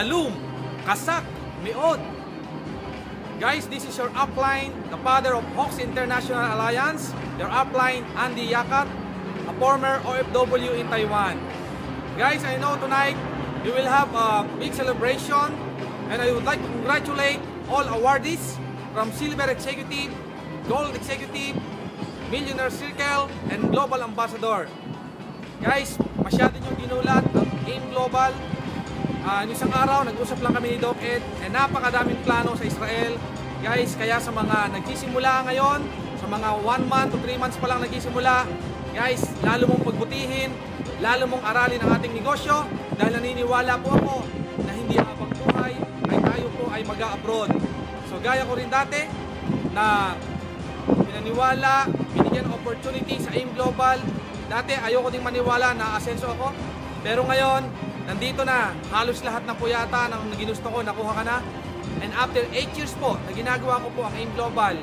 Shalom, Kasak, Meod. Guys, this is your upline, the father of Hawks International Alliance, your upline, Andy Yakat, a former OFW in Taiwan. Guys, I know tonight you will have a big celebration, and I would like to congratulate all awardees from Silver Executive, Gold Executive, Millionaire Circle, and Global Ambassador. Guys, masyado niyong ginulat ang AIM Global. Isang araw, nag-usap lang kami ni Doc Ed, napakadaming plano sa Israel. Guys, kaya sa mga nagsisimula ngayon, sa mga 1 month to 3 months pa lang nagsisimula, guys, lalo mong pagbutihin, lalo mong aralin ang ating negosyo, dahil naniniwala po ako na hindi habang buhay ay tayo po ay mag-a-abroad. So gaya ko rin dati na pinaniwala, binigyan ng opportunity sa AIM Global. Dati ayoko ding maniwala na asenso ako, pero ngayon nandito na, halos lahat ng po yata ng ginusto ko, nakuha ka na. And after 8 years po, na ginagawa ko po ang AIM Global,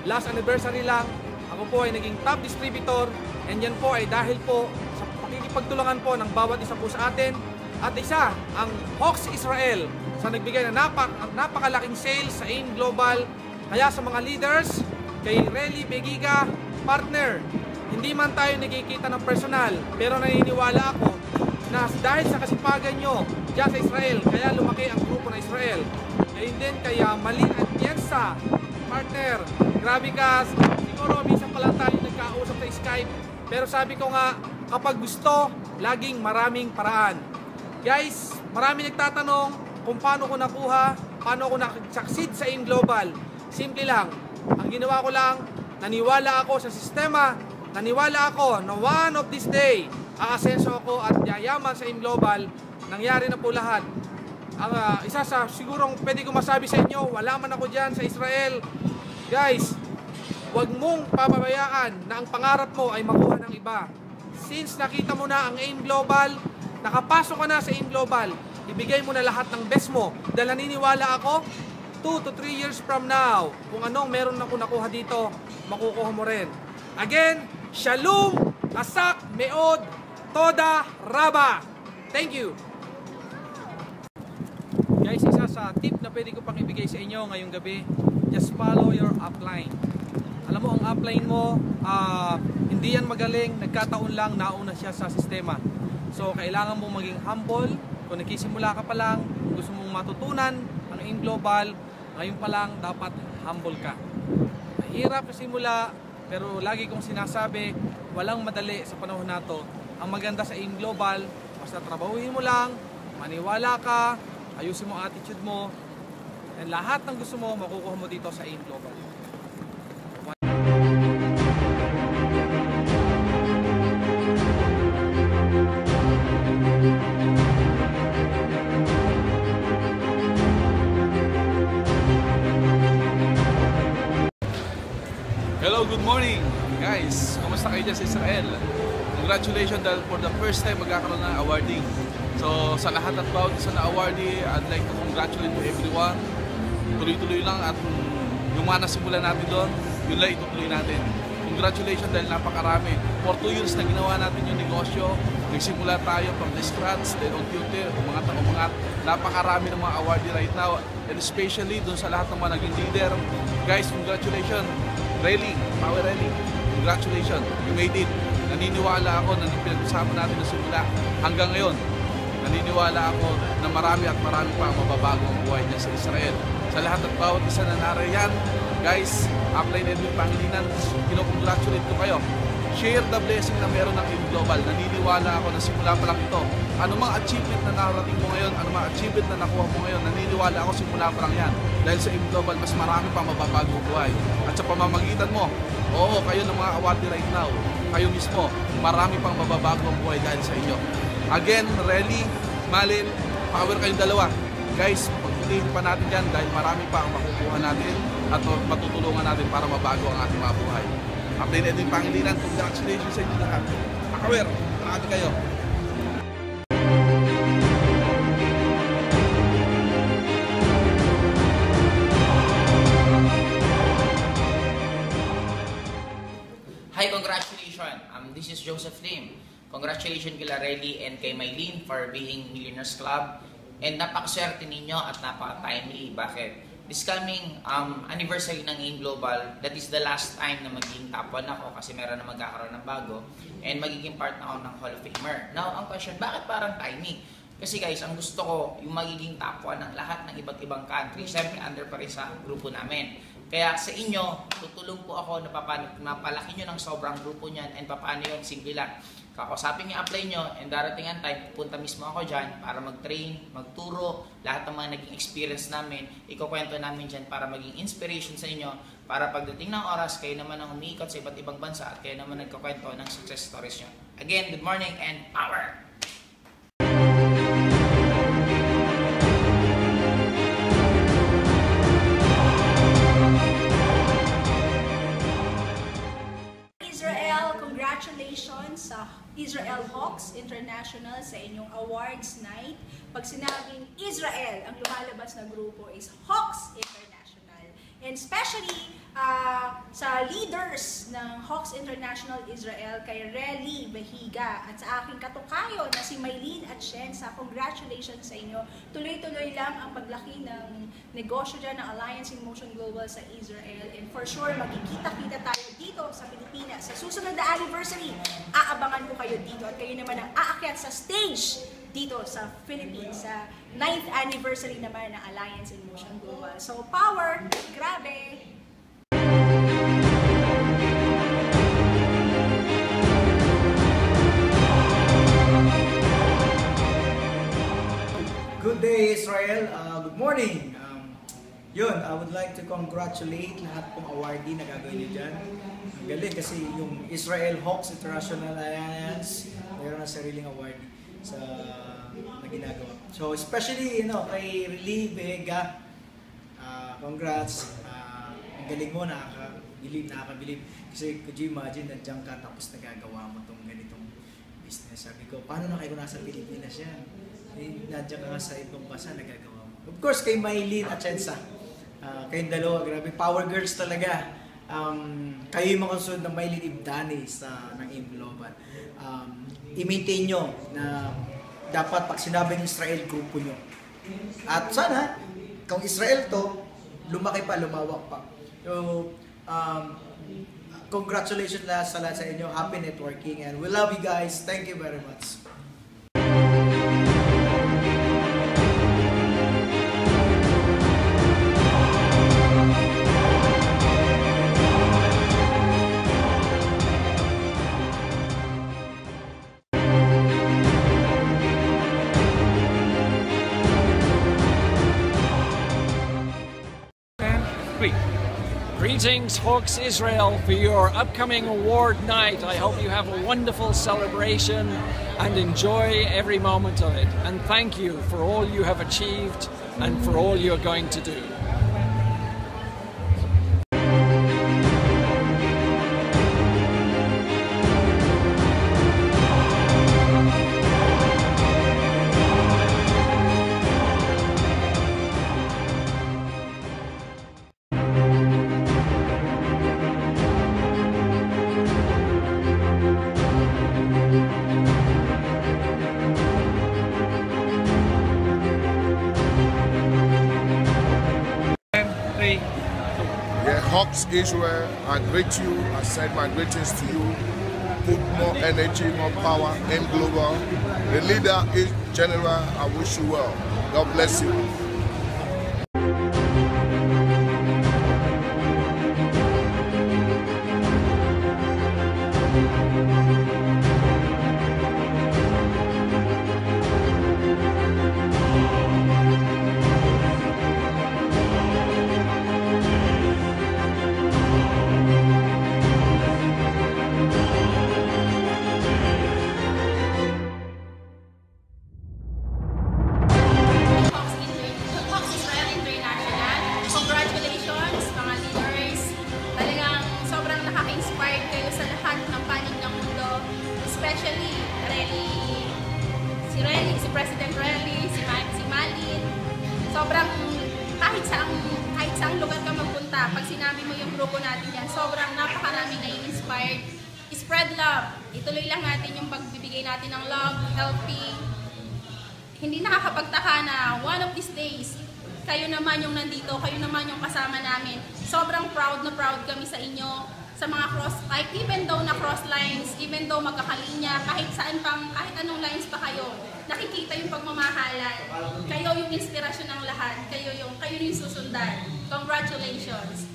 last anniversary lang, ako po ay naging top distributor. And yan po ay dahil po sa pakikipagtulungan po ng bawat isa po sa atin. At isa, ang Hawks Israel, sa nagbigay ng napakalaking sales sa AIM Global. Kaya sa mga leaders, kay Relly Begiga, partner, hindi man tayo nagkikita ng personal, pero naniniwala ako na dahil sa kasipagan nyo dyan sa Israel, kaya lumaki ang grupo ng Israel. Ngayon din kaya Malin at Piensa, partner, grabe ka, siguro minsan pa lang tayo nagkausap sa Skype, pero sabi ko nga, kapag gusto, laging maraming paraan. Guys, marami nagtatanong kung paano ko nakuha, paano ko nag-succeed sa AIM Global. Simple lang, ang ginawa ko lang, naniwala ako sa sistema, naniwala ako na one of this day, aasenso ako at yayaman sa AIM Global. Nangyari na po lahat. Ang isa sa sigurong pwede ko masabi sa inyo, wala man ako dyan sa Israel. Guys, huwag mong pababayaan na ang pangarap mo ay makuha ng iba. Since nakita mo na ang AIM Global, nakapasok ka na sa AIM Global, ibigay mo na lahat ng best mo. Dahil naniniwala ako, 2 to 3 years from now, kung anong meron ako nakuha dito, makukuha mo rin. Again, Shalom, Kasak, Meod, Toda Raba. Thank you. Guys, isa sa tip na pwede ko pang ibigay sa inyo ngayong gabi, just follow your upline. Alam mo, ang upline mo, hindi yan magaling, nagkataon lang, nauna siya sa sistema. So, kailangan mong maging humble. Kung nagsisimula ka pa lang, gusto mong matutunan ang AIM Global, ngayon pa lang, dapat humble ka. Mahirap sa simula, pero lagi kong sinasabi, walang madali sa panahon na to. Ang maganda sa AIM Global, basta trabahuhin mo lang, maniwala ka, ayusin mo attitude mo, and lahat ng gusto mo, makukuha mo dito sa AIM Global. Hello, good morning guys! Kumusta kayo dyan sa Israel? Congratulations dahil for the first time magkakaroon ng awarding. So sa lahat at bawat isa na awardee, I'd like to congratulate to everyone. Tuloy-tuloy lang at yung mga nasimulan natin doon, yun lang itutuloy natin. Congratulations dahil napakarami. For 2 years na ginawa natin yung negosyo. Nagsimula tayo from the scratch, then unti-unti, umangat, napakarami ng mga awardee right now. And especially doon sa lahat ng mga naging leader. Guys, congratulations! Relly, Power Relly, congratulations, you made it. Naniniwala ako na pinag-usapan natin na simula hanggang ngayon. Naniniwala ako na marami at marami pa ang mababago ang buhay niya sa Israel. Sa lahat at bawat isa na narayan, guys, upline Edwin Pangilinan, kinocongratulate ko kayo. Share the blessing na meron ng AIM Global. Naniniwala ako na simula pa lang ito. Anumang achievement na narating mo ngayon, anumang achievement na nakuha mo ngayon, naniniwala ako simula pa lang yan. Dahil sa AIM Global, mas marami pa mababago buhay. At sa pamamagitan mo, oo, kayo ng mga awardee right now, kayo mismo, marami pang mababago ang buhay dahil sa inyo. Again, Relly, Malin, power kayong dalawa. Guys, pagpiliin pa natin yan dahil marami pa ang makukuha natin at matutulungan natin para mabago ang ating mga buhay. Upline Edwin Pangilinan, congratulations sa inyo lahat. Power, marami kayo. Hi, congratulations. This is Joseph Lim. Congratulations kay Relly and kay Maylene for being Millionaires Club. And napakaswerte ninyo at napaka-timely. Bakit? This coming anniversary ng AIM Global, that is the last time na magiging top 1 ako kasi meron na magkakaroon ng bago and magiging part na ako ng Hall of Famer. Now, ang question, bakit parang timing? Kasi guys, ang gusto ko, yung magiging top 1 ng lahat ng iba't ibang country, syempre under pa rin sa grupo namin. Kaya sa inyo, tutulong po ako na napalaki nyo ng sobrang grupo niyan and paano yun, simple lang. Kakausapin niyo, apply nyo, and darating ang time, pupunta mismo ako dyan para mag-train, magturo, lahat ng mga naging experience namin, ikukwento namin dyan para maging inspiration sa inyo, para pagdating ng oras, kayo naman ang umiikot sa iba't ibang bansa at kayo naman nagkukwento ng success stories nyo. Again, good morning and power! Congratulations sa Israel Hawks International sa inyong awards night. Pag sinabing Israel, ang lumalabas na grupo is Hawks International. And especially sa leaders ng Hawks International Israel, kay Relly Behiga at sa aking katukayo na si Maylene at Shensa, congratulations sa inyo. Tuloy-tuloy lang ang paglaki ng negosyo dyan ng Alliance in Motion Global sa Israel. And for sure, magkikita-kita tayo dito sa Pilipinas. Sa susunod na anniversary, aabangan ko kayo dito at kayo naman ang aakyat sa stage dito sa Philippines sa 9th anniversary naman ng Alliance in Motion Global. So power, grabe! Good day, Israel. Good morning. I would like to congratulate lahat pong awardee na gagawin niyo dyan. Ang galing kasi yung Israel Hawks International Alliance, mayroon na sariling award na ginagawa. So especially, kay Relly Vega, congrats. Ang galing mo, nakakabilib. Kasi could you imagine, nandiyan ka tapos nagagawa mo itong ganitong business. Sabi ko, paano na kayo nasa Pilipinas yan? Nandiyan ka nga sa ibang bansa, nagagawa mo. Of course, kay Maylene at Shensa. Kayong dalawa, grabe, power girls talaga. Kayo yung mga kasunod ng Maylene Ibdani ng AIM Global. I-maintain nyo na dapat pag sinabing Israel, grupo nyo. At sana, kung Israel to, lumaki pa, lumawak pa. So, congratulations sa lahat sa inyo. Happy networking and we love you guys. Thank you very much. Greetings, Hawks Israel, for your upcoming award night. I hope you have a wonderful celebration and enjoy every moment of it. And thank you for all you have achieved and for all you're going to do. Hawks Israel, I greet you. I send my greetings to you. Put more energy, more power, AIM Global. The leader is General. I wish you well. God bless you. Si President Relly, si Maylene, sobrang kahit saang lugar ka magpunta, pag sinabi mo yung grupo natin yan, sobrang napakaraming nai-inspired. Spread love. Ituloy lang natin yung pagbibigay natin ng love, helping, hindi nakakapagtaka na one of these days, kayo naman yung nandito, kayo naman yung kasama namin. Sobrang proud na proud kami sa inyo, sa mga kahit even though na cross lines, even though magkakalinya, kahit saan pang, kahit anong lines pa kayo, nakikita yung pagmamahalan. Kayo yung inspirasyon ng lahat, kayo yung susundan. Congratulations!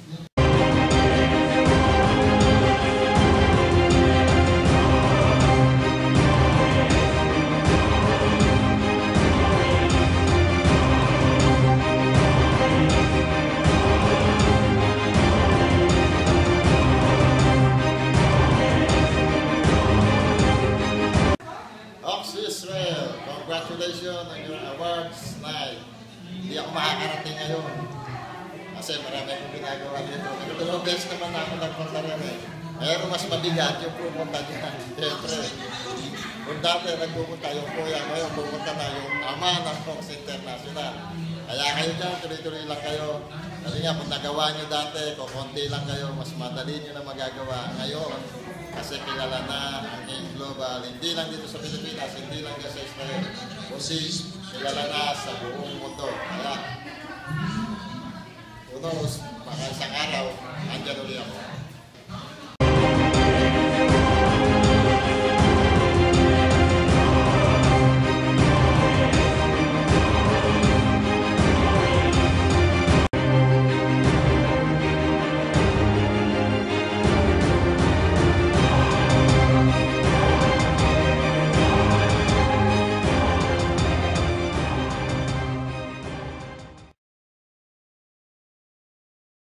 Hawks Israel, congratulations on your awards night. Hindi ako makakarating ngayon kasi marami akong ginagawa dito. Pero dalawang beses naman ako nagpunta rin eh. Pero mas mabigat yung pupunta dyan. Siyempre, kung dati nagpupunta yung kuya, ngayon pupunta na yung ama ng Hawks International. Kaya kayo dyan, tuloy-tuloy lang kayo. Kasi nga, kung nagawa nyo dati, kung konti lang kayo, mas madali nyo na magagawa ngayon. Kasi kilala na ang Game Global, hindi lang dito sa Pilipinas, hindi lang dito sa Israel, kundi kilala na sa buong mundo. Kaya, who knows, baka isang araw, andyan ulit ako.